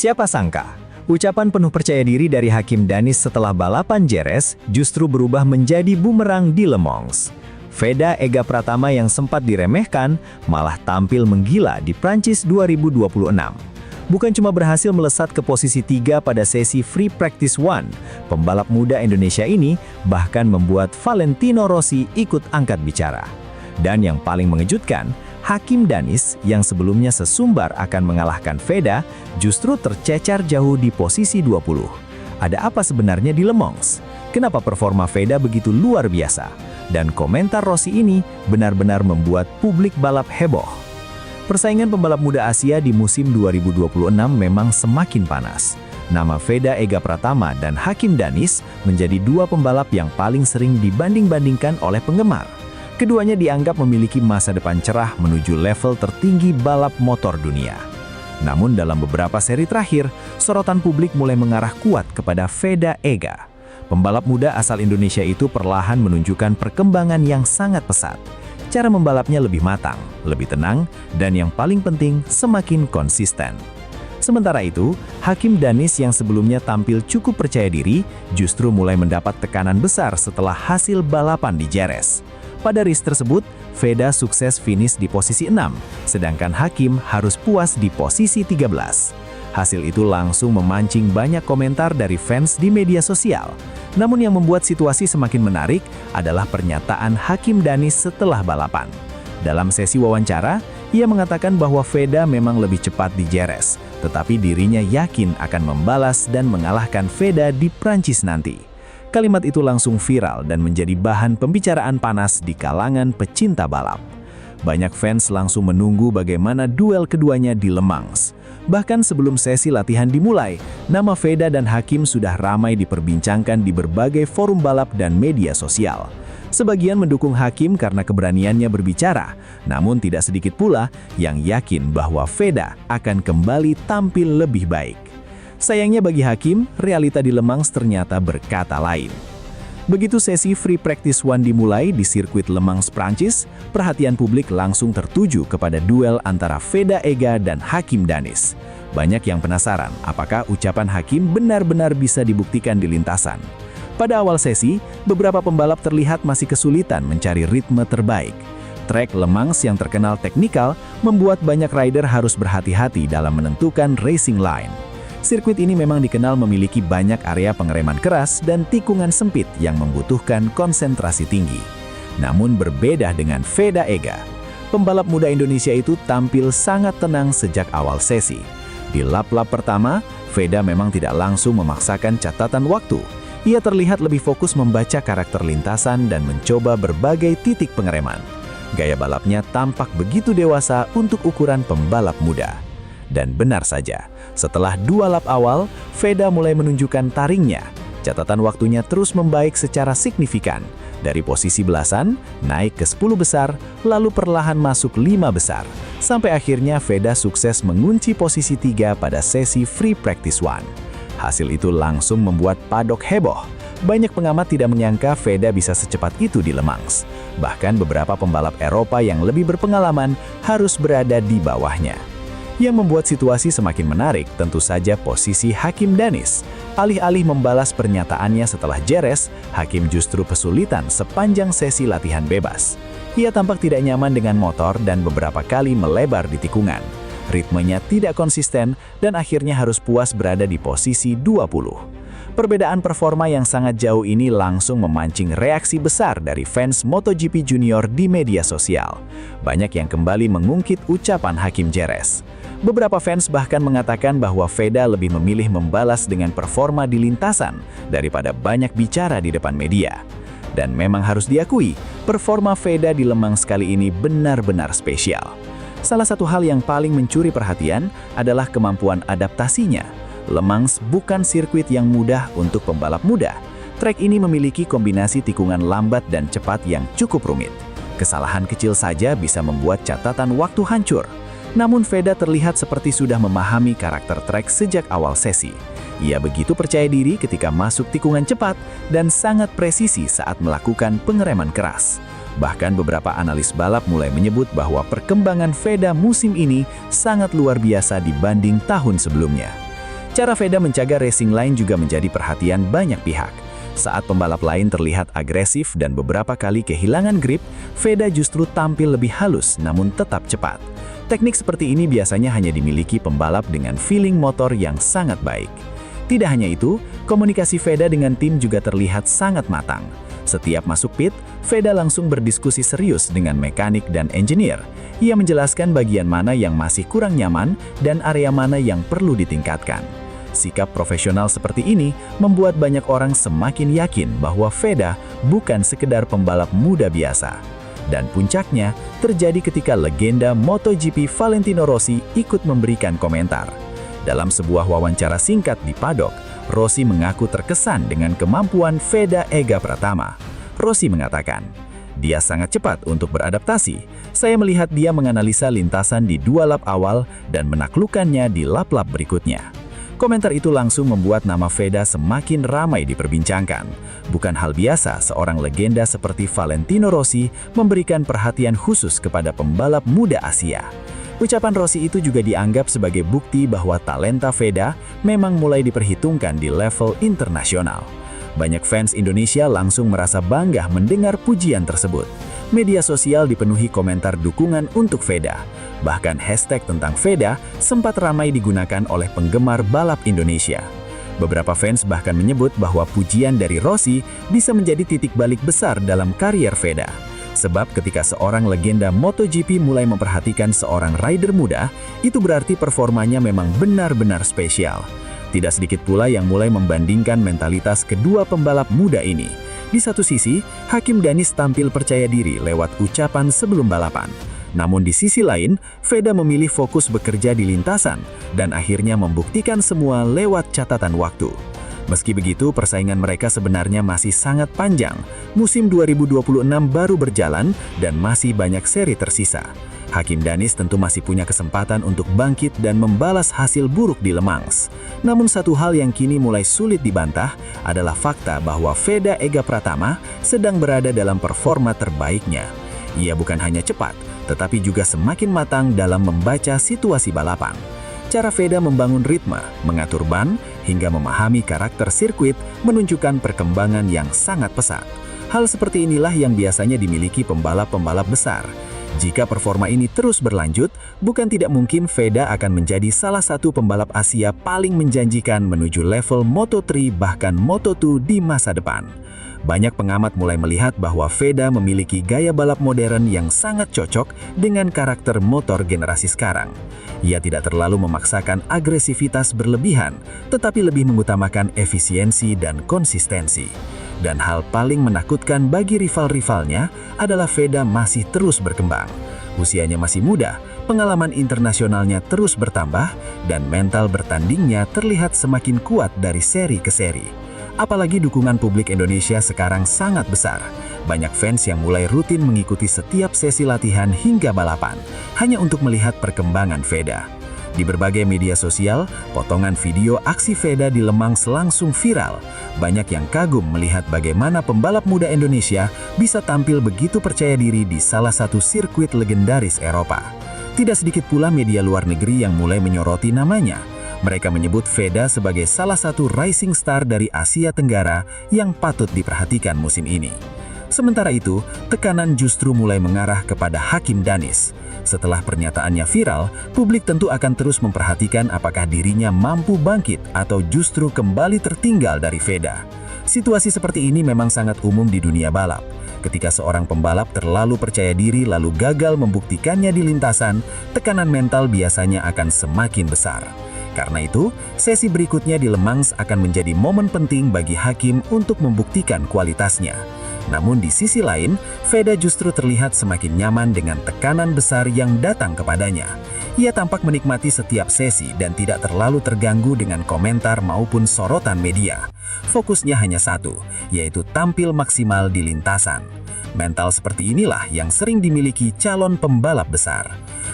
Siapa sangka, ucapan penuh percaya diri dari Hakim Danis setelah balapan Jerez justru berubah menjadi bumerang di Le Mans. Veda Ega Pratama yang sempat diremehkan malah tampil menggila di Prancis 2026. Bukan cuma berhasil melesat ke posisi 3 pada sesi Free Practice 1, pembalap muda Indonesia ini bahkan membuat Valentino Rossi ikut angkat bicara. Dan yang paling mengejutkan, Hakim Danis yang sebelumnya sesumbar akan mengalahkan Veda justru tercecar jauh di posisi 20. Ada apa sebenarnya di Le Mans? Kenapa performa Veda begitu luar biasa? Dan komentar Rossi ini benar-benar membuat publik balap heboh. Persaingan pembalap muda Asia di musim 2026 memang semakin panas. Nama Veda Ega Pratama dan Hakim Danis menjadi dua pembalap yang paling sering dibanding-bandingkan oleh penggemar. Keduanya dianggap memiliki masa depan cerah menuju level tertinggi balap motor dunia. Namun dalam beberapa seri terakhir, sorotan publik mulai mengarah kuat kepada Veda Ega. Pembalap muda asal Indonesia itu perlahan menunjukkan perkembangan yang sangat pesat. Cara membalapnya lebih matang, lebih tenang, dan yang paling penting semakin konsisten. Sementara itu, Hakim Danis yang sebelumnya tampil cukup percaya diri justru mulai mendapat tekanan besar setelah hasil balapan di Jerez. Pada race tersebut, Veda sukses finish di posisi 6, sedangkan Hakim harus puas di posisi 13. Hasil itu langsung memancing banyak komentar dari fans di media sosial. Namun yang membuat situasi semakin menarik adalah pernyataan Hakim Danis setelah balapan. Dalam sesi wawancara, ia mengatakan bahwa Veda memang lebih cepat di Jerez, tetapi dirinya yakin akan membalas dan mengalahkan Veda di Prancis nanti. Kalimat itu langsung viral dan menjadi bahan pembicaraan panas di kalangan pecinta balap. Banyak fans langsung menunggu bagaimana duel keduanya di Le Mans. Bahkan sebelum sesi latihan dimulai, nama Veda dan Hakim sudah ramai diperbincangkan di berbagai forum balap dan media sosial. Sebagian mendukung Hakim karena keberaniannya berbicara, namun tidak sedikit pula yang yakin bahwa Veda akan kembali tampil lebih baik. Sayangnya bagi Hakim, realita di Le Mans ternyata berkata lain. Begitu sesi Free Practice 1 dimulai di sirkuit Le Mans Prancis, perhatian publik langsung tertuju kepada duel antara Veda Ega dan Hakim Danis. Banyak yang penasaran apakah ucapan Hakim benar-benar bisa dibuktikan di lintasan. Pada awal sesi, beberapa pembalap terlihat masih kesulitan mencari ritme terbaik. Trek Le Mans yang terkenal teknikal membuat banyak rider harus berhati-hati dalam menentukan racing line. Sirkuit ini memang dikenal memiliki banyak area pengereman keras dan tikungan sempit yang membutuhkan konsentrasi tinggi. Namun berbeda dengan Veda Ega, pembalap muda Indonesia itu tampil sangat tenang sejak awal sesi. Di lap-lap pertama, Veda memang tidak langsung memaksakan catatan waktu. Ia terlihat lebih fokus membaca karakter lintasan dan mencoba berbagai titik pengereman. Gaya balapnya tampak begitu dewasa untuk ukuran pembalap muda. Dan benar saja, setelah dua lap awal, Veda mulai menunjukkan taringnya. Catatan waktunya terus membaik secara signifikan. Dari posisi belasan, naik ke 10 besar, lalu perlahan masuk 5 besar. Sampai akhirnya Veda sukses mengunci posisi 3 pada sesi Free Practice 1. Hasil itu langsung membuat paddock heboh. Banyak pengamat tidak menyangka Veda bisa secepat itu di Le Mans. Bahkan beberapa pembalap Eropa yang lebih berpengalaman harus berada di bawahnya. Yang membuat situasi semakin menarik tentu saja posisi Hakim Danis. Alih-alih membalas pernyataannya setelah Jerez, Hakim justru kesulitan sepanjang sesi latihan bebas. Ia tampak tidak nyaman dengan motor dan beberapa kali melebar di tikungan. Ritmenya tidak konsisten dan akhirnya harus puas berada di posisi 20. Perbedaan performa yang sangat jauh ini langsung memancing reaksi besar dari fans MotoGP Junior di media sosial. Banyak yang kembali mengungkit ucapan Hakim Jerez. Beberapa fans bahkan mengatakan bahwa Veda lebih memilih membalas dengan performa di lintasan daripada banyak bicara di depan media. Dan memang harus diakui, performa Veda di Le Mans kali ini benar-benar spesial. Salah satu hal yang paling mencuri perhatian adalah kemampuan adaptasinya. Le Mans bukan sirkuit yang mudah untuk pembalap muda. Trek ini memiliki kombinasi tikungan lambat dan cepat yang cukup rumit. Kesalahan kecil saja bisa membuat catatan waktu hancur. Namun Veda terlihat seperti sudah memahami karakter trek sejak awal sesi. Ia begitu percaya diri ketika masuk tikungan cepat dan sangat presisi saat melakukan pengereman keras. Bahkan beberapa analis balap mulai menyebut bahwa perkembangan Veda musim ini sangat luar biasa dibanding tahun sebelumnya. Cara Veda menjaga racing line juga menjadi perhatian banyak pihak. Saat pembalap lain terlihat agresif dan beberapa kali kehilangan grip, Veda justru tampil lebih halus namun tetap cepat. Teknik seperti ini biasanya hanya dimiliki pembalap dengan feeling motor yang sangat baik. Tidak hanya itu, komunikasi Veda dengan tim juga terlihat sangat matang. Setiap masuk pit, Veda langsung berdiskusi serius dengan mekanik dan engineer. Ia menjelaskan bagian mana yang masih kurang nyaman dan area mana yang perlu ditingkatkan. Sikap profesional seperti ini membuat banyak orang semakin yakin bahwa Veda bukan sekedar pembalap muda biasa. Dan puncaknya terjadi ketika legenda MotoGP Valentino Rossi ikut memberikan komentar. Dalam sebuah wawancara singkat di paddock, Rossi mengaku terkesan dengan kemampuan Veda Ega Pratama. Rossi mengatakan, "Dia sangat cepat untuk beradaptasi. Saya melihat dia menganalisa lintasan di 2 lap awal dan menaklukkannya di lap-lap berikutnya." Komentar itu langsung membuat nama Veda semakin ramai diperbincangkan. Bukan hal biasa seorang legenda seperti Valentino Rossi memberikan perhatian khusus kepada pembalap muda Asia. Ucapan Rossi itu juga dianggap sebagai bukti bahwa talenta Veda memang mulai diperhitungkan di level internasional. Banyak fans Indonesia langsung merasa bangga mendengar pujian tersebut. Media sosial dipenuhi komentar dukungan untuk Veda. Bahkan hashtag tentang Veda sempat ramai digunakan oleh penggemar balap Indonesia. Beberapa fans bahkan menyebut bahwa pujian dari Rossi bisa menjadi titik balik besar dalam karier Veda. Sebab ketika seorang legenda MotoGP mulai memperhatikan seorang rider muda, itu berarti performanya memang benar-benar spesial. Tidak sedikit pula yang mulai membandingkan mentalitas kedua pembalap muda ini. Di satu sisi, Hakim Danis tampil percaya diri lewat ucapan sebelum balapan. Namun di sisi lain, Veda memilih fokus bekerja di lintasan dan akhirnya membuktikan semua lewat catatan waktu. Meski begitu, persaingan mereka sebenarnya masih sangat panjang. Musim 2026 baru berjalan dan masih banyak seri tersisa. Hakim Danis tentu masih punya kesempatan untuk bangkit dan membalas hasil buruk di Le Mans. Namun satu hal yang kini mulai sulit dibantah adalah fakta bahwa Veda Ega Pratama sedang berada dalam performa terbaiknya. Ia bukan hanya cepat, tetapi juga semakin matang dalam membaca situasi balapan. Cara Veda membangun ritme, mengatur ban, hingga memahami karakter sirkuit menunjukkan perkembangan yang sangat pesat. Hal seperti inilah yang biasanya dimiliki pembalap-pembalap besar. Jika performa ini terus berlanjut, bukan tidak mungkin Veda akan menjadi salah satu pembalap Asia paling menjanjikan menuju level Moto3 bahkan Moto2 di masa depan. Banyak pengamat mulai melihat bahwa Veda memiliki gaya balap modern yang sangat cocok dengan karakter motor generasi sekarang. Ia tidak terlalu memaksakan agresivitas berlebihan, tetapi lebih mengutamakan efisiensi dan konsistensi. Dan hal paling menakutkan bagi rival-rivalnya adalah Veda masih terus berkembang. Usianya masih muda, pengalaman internasionalnya terus bertambah, dan mental bertandingnya terlihat semakin kuat dari seri ke seri. Apalagi dukungan publik Indonesia sekarang sangat besar. Banyak fans yang mulai rutin mengikuti setiap sesi latihan hingga balapan, hanya untuk melihat perkembangan Veda. Di berbagai media sosial, potongan video aksi Veda di Le Mans langsung viral. Banyak yang kagum melihat bagaimana pembalap muda Indonesia bisa tampil begitu percaya diri di salah satu sirkuit legendaris Eropa. Tidak sedikit pula media luar negeri yang mulai menyoroti namanya. Mereka menyebut Veda sebagai salah satu rising star dari Asia Tenggara yang patut diperhatikan musim ini. Sementara itu, tekanan justru mulai mengarah kepada Hakim Danis. Setelah pernyataannya viral, publik tentu akan terus memperhatikan apakah dirinya mampu bangkit atau justru kembali tertinggal dari Veda. Situasi seperti ini memang sangat umum di dunia balap. Ketika seorang pembalap terlalu percaya diri lalu gagal membuktikannya di lintasan, tekanan mental biasanya akan semakin besar. Karena itu, sesi berikutnya di Le Mans akan menjadi momen penting bagi Hakim untuk membuktikan kualitasnya. Namun di sisi lain, Veda justru terlihat semakin nyaman dengan tekanan besar yang datang kepadanya. Ia tampak menikmati setiap sesi dan tidak terlalu terganggu dengan komentar maupun sorotan media. Fokusnya hanya satu, yaitu tampil maksimal di lintasan. Mental seperti inilah yang sering dimiliki calon pembalap besar.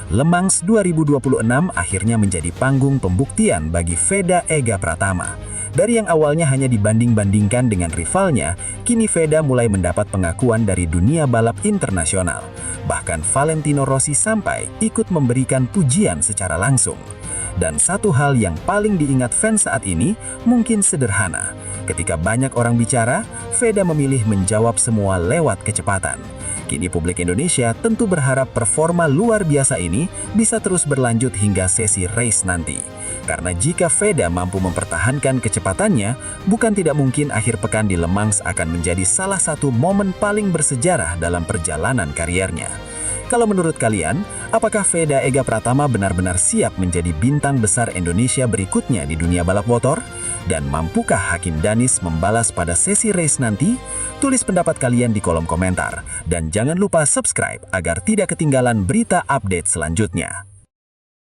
Le Mans 2026 akhirnya menjadi panggung pembuktian bagi Veda Ega Pratama. Dari yang awalnya hanya dibanding-bandingkan dengan rivalnya, kini Veda mulai mendapat pengakuan dari dunia balap internasional. Bahkan Valentino Rossi sampai ikut memberikan pujian secara langsung. Dan satu hal yang paling diingat fans saat ini mungkin sederhana. Ketika banyak orang bicara, Veda memilih menjawab semua lewat kecepatan. Kini publik Indonesia tentu berharap performa luar biasa ini bisa terus berlanjut hingga sesi race nanti. Karena jika Veda mampu mempertahankan kecepatannya, bukan tidak mungkin akhir pekan di Le Mans akan menjadi salah satu momen paling bersejarah dalam perjalanan kariernya. Kalau menurut kalian, apakah Veda Ega Pratama benar-benar siap menjadi bintang besar Indonesia berikutnya di dunia balap motor? Dan mampukah Hakim Danis membalas pada sesi race nanti? Tulis pendapat kalian di kolom komentar. Dan jangan lupa subscribe agar tidak ketinggalan berita update selanjutnya.